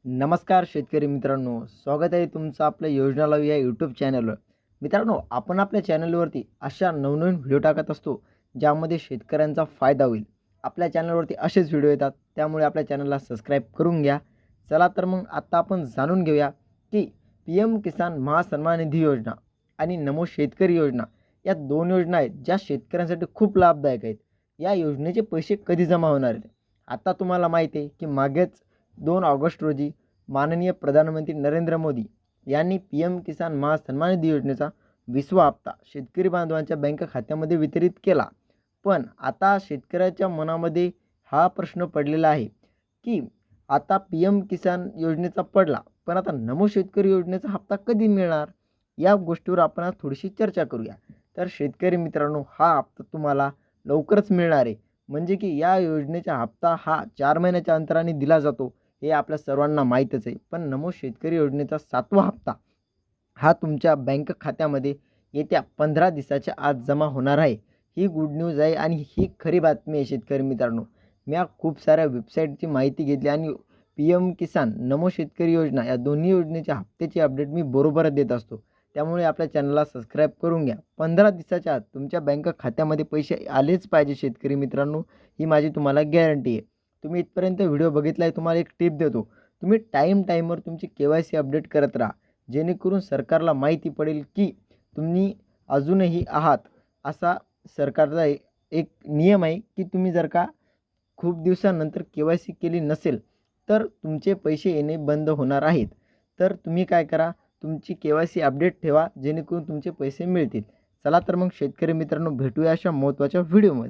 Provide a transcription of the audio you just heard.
नमस्कार शेतकरी मित्रांनो, स्वागत आहे तुमचं आपल्या योजना लावू या यूट्यूब चॅनलवर. मित्रांनो, आपण आपल्या चॅनलवरती अशा नवनवीन व्हिडिओ टाकत असतो ज्यामध्ये शेतकऱ्यांचा फायदा होईल. आपल्या चॅनलवरती असेच व्हिडिओ येतात, त्यामुळे आपल्या चॅनलला सबस्क्राईब करून घ्या. चला तर मग आता आपण जाणून घेऊया की PM किसान महासन्मान निधी योजना आणि नमो शेतकरी योजना या दोन योजना आहेत ज्या शेतकऱ्यांसाठी खूप लाभदायक आहेत. या योजनेचे पैसे कधी जमा होणार आहेत? आता तुम्हाला माहिती आहे की मागेच 2 ऑगस्ट रोजी माननीय प्रधानमंत्री नरेंद्र मोदी यांनी PM किसान महासन्मान निधी योजनेचा 20वा हप्ता शेतकरी बांधवांच्या बँक खात्यामध्ये वितरित केला. पण आता शेतकऱ्याच्या मनामध्ये हा प्रश्न पडलेला आहे की आता PM किसान योजनेचा पडला, पण आता नमो शेतकरी योजनेचा हप्ता कधी मिळणार? या गोष्टीवर आपण आज थोडीशी चर्चा करूया. तर शेतकरी मित्रांनो, हा हप्ता तुम्हाला लवकरच मिळणार आहे. म्हणजे की या योजनेचा हप्ता हा 4 महिन्याच्या अंतराने दिला जातो, हे आपल्या सर्वांना माहीतच आहे. पण नमो शेतकरी योजनेचा 7वा हप्ता हा तुमच्या बँक खात्यामध्ये येत्या 15 दिवसाच्या आत जमा होणार आहे. ही गुड न्यूज आहे आणि ही खरी बातमी आहे शेतकरी मित्रांनो. मी खूप साऱ्या वेबसाईटची माहिती घेतली आणि PM किसान, नमो शेतकरी योजना या दोन्ही योजनेच्या हप्त्याची अपडेट मी बरोबरच देत असतो. त्यामुळे आपल्या चॅनलला सबस्क्राईब करून घ्या. 15 दिवसाच्या आत तुमच्या बँक खात्यामध्ये पैसे आलेच पाहिजे शेतकरी मित्रांनो, ही माझी तुम्हाला गॅरंटी आहे. तुम्ही इथपर्यंत व्हिडिओ बघितला आहे, तुम्हाला एक टिप देतो. तुम्ही टाईमवर तुमची KYC अपडेट करत राहा, जेणेकरून सरकारला माहिती पडेल की तुम्ही अजूनही आहात. असा सरकारचा एक नियम आहे की तुम्ही जर का खूप दिवसानंतर KYC केली नसेल तर तुमचे पैसे येणे बंद होणार आहेत. तर तुम्ही काय करा, तुमची KYC अपडेट ठेवा, जेणेकरून तुमचे पैसे मिळतील. चला तर मग शेतकरी मित्रांनो, भेटूया अशा महत्त्वाच्या व्हिडिओमध्ये.